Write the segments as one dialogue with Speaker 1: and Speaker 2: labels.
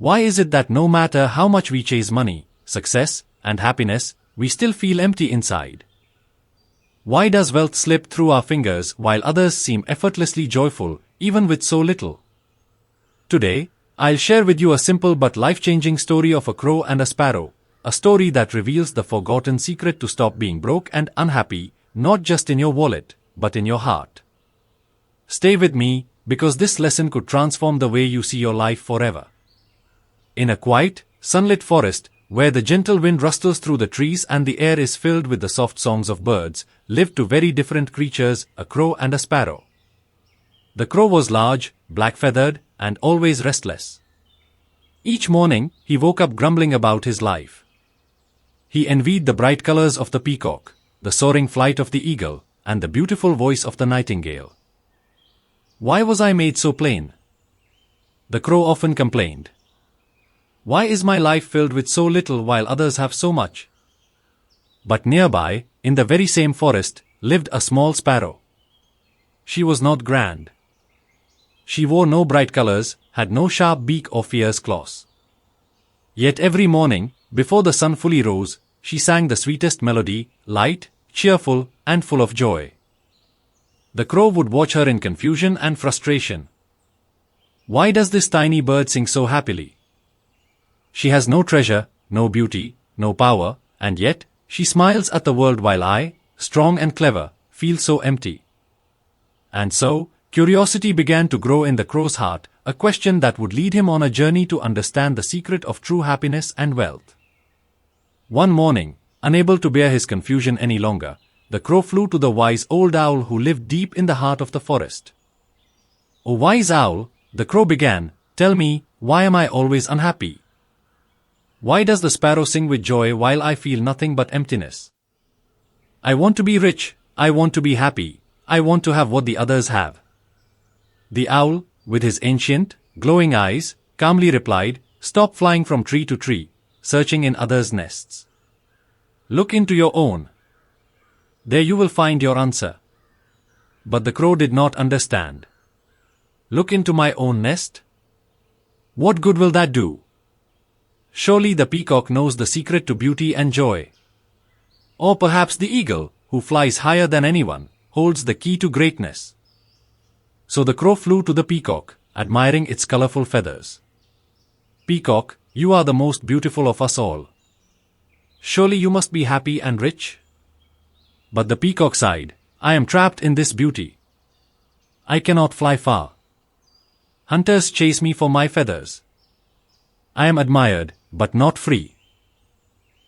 Speaker 1: Why is it that no matter how much we chase money, success, and happiness, we still feel empty inside? Why does wealth slip through our fingers while others seem effortlessly joyful, even with so little? Today, I'll share with you a simple but life-changing story of a crow and a sparrow, a story that reveals the forgotten secret to stop being broke and unhappy, not just in your wallet, but in your heart. Stay with me, because this lesson could transform the way you see your life forever. In a quiet, sunlit forest, where the gentle wind rustles through the trees and the air is filled with the soft songs of birds, lived two very different creatures, a crow and a sparrow. The crow was large, black-feathered, and always restless. Each morning, he woke up grumbling about his life. He envied the bright colors of the peacock, the soaring flight of the eagle, and the beautiful voice of the nightingale. Why was I made so plain? The crow often complained. Why is my life filled with so little while others have so much? But nearby, in the very same forest, lived a small sparrow. She was not grand. She wore no bright colors, had no sharp beak or fierce claws. Yet every morning, before the sun fully rose, she sang the sweetest melody, light, cheerful, and full of joy. The crow would watch her in confusion and frustration. Why does this tiny bird sing so happily? She has no treasure, no beauty, no power, and yet, she smiles at the world while I, strong and clever, feel so empty. And so, curiosity began to grow in the crow's heart, a question that would lead him on a journey to understand the secret of true happiness and wealth. One morning, unable to bear his confusion any longer, the crow flew to the wise old owl who lived deep in the heart of the forest. "O wise owl," the crow began, "tell me, why am I always unhappy? Why does the sparrow sing with joy while I feel nothing but emptiness? I want to be rich, I want to be happy, I want to have what the others have." The owl, with his ancient, glowing eyes, calmly replied, "Stop flying from tree to tree, searching in others' nests. Look into your own. There you will find your answer." But the crow did not understand. Look into my own nest? What good will that do? Surely the peacock knows the secret to beauty and joy. Or perhaps the eagle, who flies higher than anyone, holds the key to greatness. So the crow flew to the peacock, admiring its colorful feathers. "Peacock, you are the most beautiful of us all. Surely you must be happy and rich?" But the peacock sighed, "I am trapped in this beauty. I cannot fly far. Hunters chase me for my feathers. I am admired, but not free."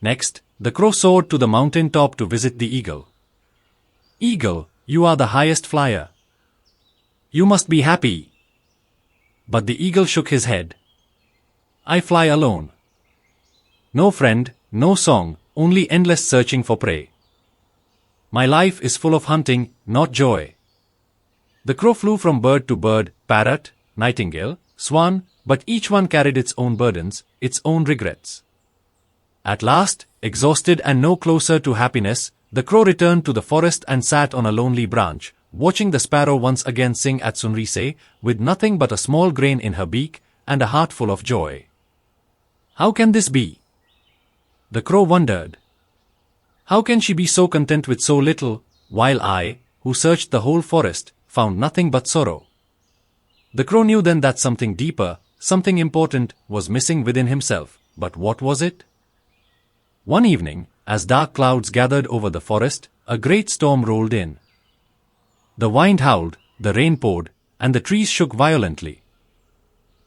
Speaker 1: Next, the crow soared to the mountain top to visit the eagle. "Eagle, you are the highest flyer. You must be happy." But the eagle shook his head. "I fly alone. No friend, no song, only endless searching for prey. My life is full of hunting, not joy." The crow flew from bird to bird, parrot, nightingale, swan, but each one carried its own burdens, its own regrets. At last, exhausted and no closer to happiness, the crow returned to the forest and sat on a lonely branch, watching the sparrow once again sing at sunrise, with nothing but a small grain in her beak and a heart full of joy. How can this be? The crow wondered. How can she be so content with so little, while I, who searched the whole forest, found nothing but sorrow? The crow knew then that something deeper, something important, was missing within himself. But what was it? One evening, as dark clouds gathered over the forest, a great storm rolled in. The wind howled, the rain poured, and the trees shook violently.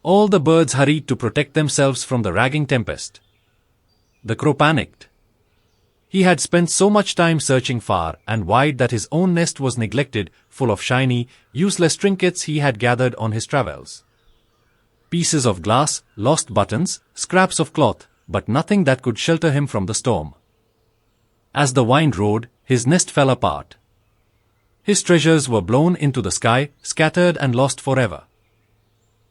Speaker 1: All the birds hurried to protect themselves from the raging tempest. The crow panicked. He had spent so much time searching far and wide that his own nest was neglected, full of shiny, useless trinkets he had gathered on his travels. Pieces of glass, lost buttons, scraps of cloth, but nothing that could shelter him from the storm. As the wind roared, his nest fell apart. His treasures were blown into the sky, scattered and lost forever.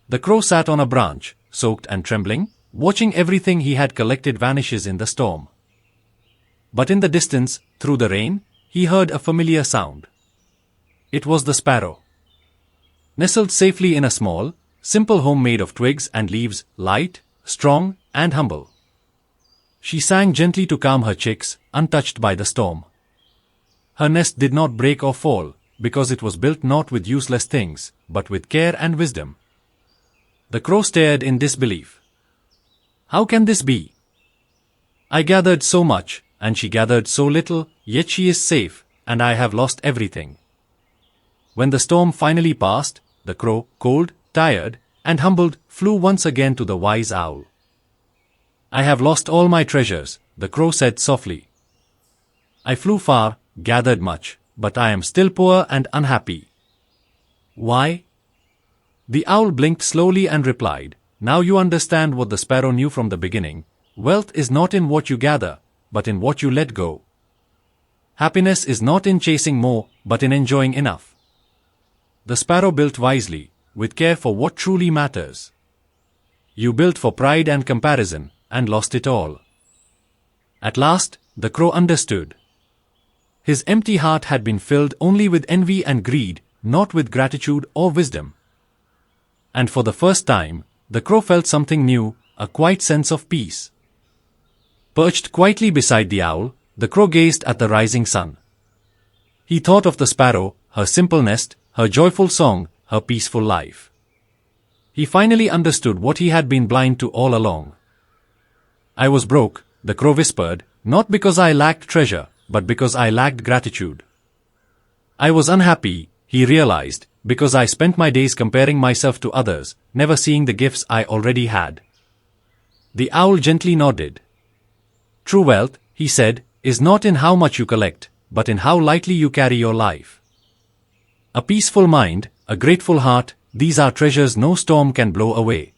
Speaker 1: The crow sat on a branch, soaked and trembling, watching everything he had collected vanishes in the storm. But in the distance, through the rain, he heard a familiar sound. It was the sparrow. Nestled safely in a small, simple home made of twigs and leaves, light, strong, and humble. She sang gently to calm her chicks, untouched by the storm. Her nest did not break or fall, because it was built not with useless things, but with care and wisdom. The crow stared in disbelief. How can this be? I gathered so much, and she gathered so little, yet she is safe, and I have lost everything. When the storm finally passed, the crow, cold, tired, and humbled, flew once again to the wise owl. I have lost all my treasures, the crow said softly. I flew far, gathered much, but I am still poor and unhappy. Why? The owl blinked slowly and replied, Now you understand what the sparrow knew from the beginning. Wealth is not in what you gather, but in what you let go. Happiness is not in chasing more, but in enjoying enough. The sparrow built wisely, with care for what truly matters. You built for pride and comparison, and lost it all. At last, the crow understood. His empty heart had been filled only with envy and greed, not with gratitude or wisdom. And for the first time, the crow felt something new, a quiet sense of peace. Perched quietly beside the owl, the crow gazed at the rising sun. He thought of the sparrow, her simple nest, her joyful song, her peaceful life. He finally understood what he had been blind to all along. I was broke, the crow whispered, not because I lacked treasure, but because I lacked gratitude. I was unhappy, he realized, because I spent my days comparing myself to others, never seeing the gifts I already had. The owl gently nodded. True wealth, he said, is not in how much you collect, but in how lightly you carry your life. A peaceful mind, a grateful heart, these are treasures no storm can blow away.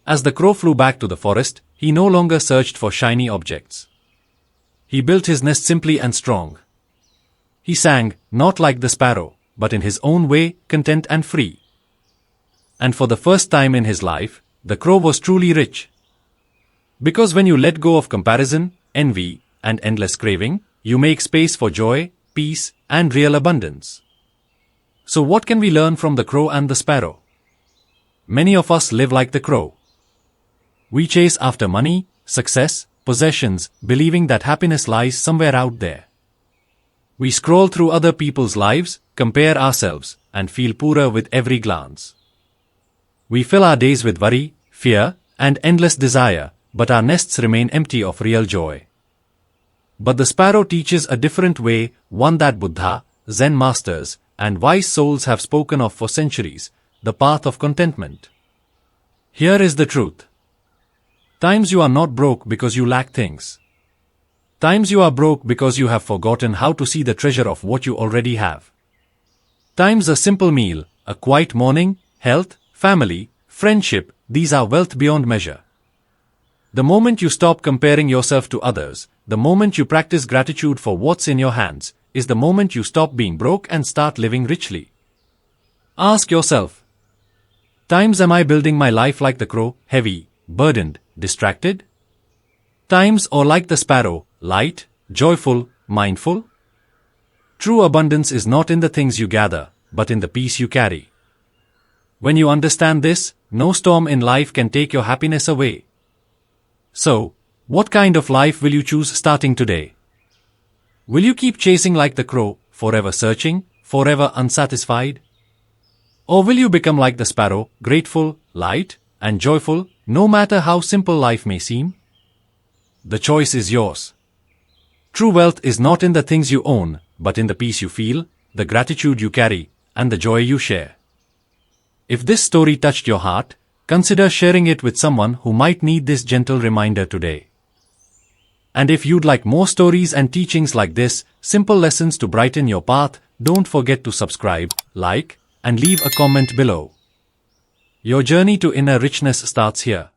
Speaker 1: As the crow flew back to the forest, he no longer searched for shiny objects. He built his nest simply and strong. He sang, not like the sparrow, but in his own way, content and free. And for the first time in his life, the crow was truly rich. Because when you let go of comparison, envy, and endless craving, you make space for joy, peace, and real abundance. So what can we learn from the crow and the sparrow? Many of us live like the crow. We chase after money, success, possessions, believing that happiness lies somewhere out there. We scroll through other people's lives, compare ourselves, and feel poorer with every glance. We fill our days with worry, fear, and endless desire, but our nests remain empty of real joy. But the sparrow teaches a different way, one that Buddha, Zen masters, and wise souls have spoken of for centuries, the path of contentment. Here is the truth. Times you are not broke because you lack things. Times you are broke because you have forgotten how to see the treasure of what you already have. Times a simple meal, a quiet morning, health, family, friendship, these are wealth beyond measure. The moment you stop comparing yourself to others, the moment you practice gratitude for what's in your hands, is the moment you stop being broke and start living richly. Ask yourself, times am I building my life like the crow, heavy, burdened, distracted? Times or like the sparrow, light, joyful, mindful? True abundance is not in the things you gather, but in the peace you carry. When you understand this, no storm in life can take your happiness away. So, what kind of life will you choose starting today? Will you keep chasing like the crow, forever searching, forever unsatisfied? Or will you become like the sparrow, grateful, light, and joyful, no matter how simple life may seem? The choice is yours. True wealth is not in the things you own, but in the peace you feel, the gratitude you carry, and the joy you share. If this story touched your heart, consider sharing it with someone who might need this gentle reminder today. And if you'd like more stories and teachings like this, simple lessons to brighten your path, don't forget to subscribe, like, and leave a comment below. Your journey to inner richness starts here.